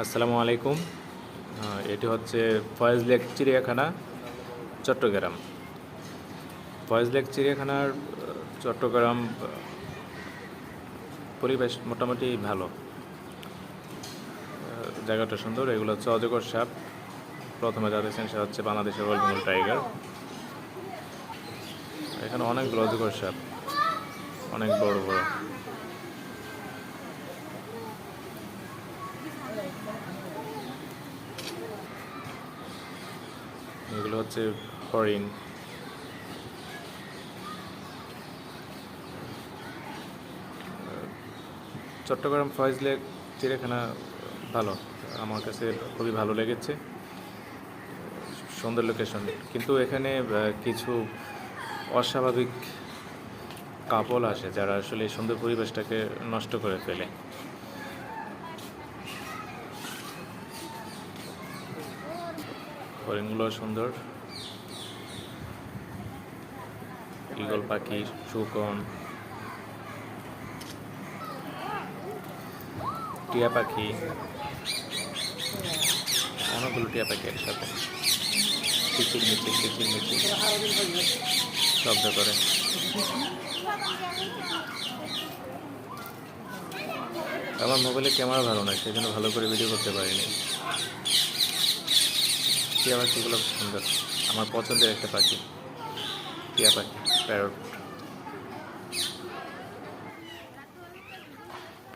আসসালামু আলাইকুম। এটি হচ্ছে ফয়েজ লেক চিড়িয়াখানা, চট্টগ্রাম। ফয়েজ লেক চিড়িয়াখানার চট্টগ্রাম পরিবেশ মোটামুটি ভালো। জায়গাটা সুন্দর। এগুলো হচ্ছে অজগর সাপ। প্রথমে যা দেখছেন সে হচ্ছে বাংলাদেশের রয়্যাল বেঙ্গল টাইগার। এখানে অনেকগুলো অজগর সাপ, অনেক বড় বড়। এগুলো হচ্ছে হরিণ। চট্টগ্রাম ফয়েজ লেক চিড়িয়াখানা ভালো, আমার কাছে খুবই ভালো লেগেছে। সুন্দর লোকেশন, কিন্তু এখানে কিছু অস্বাভাবিক কাপল আসে যারা আসলে এই সুন্দর পরিবেশটাকে নষ্ট করে ফেলে। হরিণগুলো সুন্দর, ঈগল পাখি, শুকন, টিয়া পাখি, অনেকগুলো টিয়া পাখি একসাথে কিচিরমিচির শব্দ করে। আমার মোবাইলের ক্যামেরা ভালো নয়, সেই জন্য ভালো করে ভিডিও করতে পারিনি। টিয়া পাখিগুলো সুন্দর, আমার পছন্দের একটা পাখি টিয়া পাখি, প্যারট।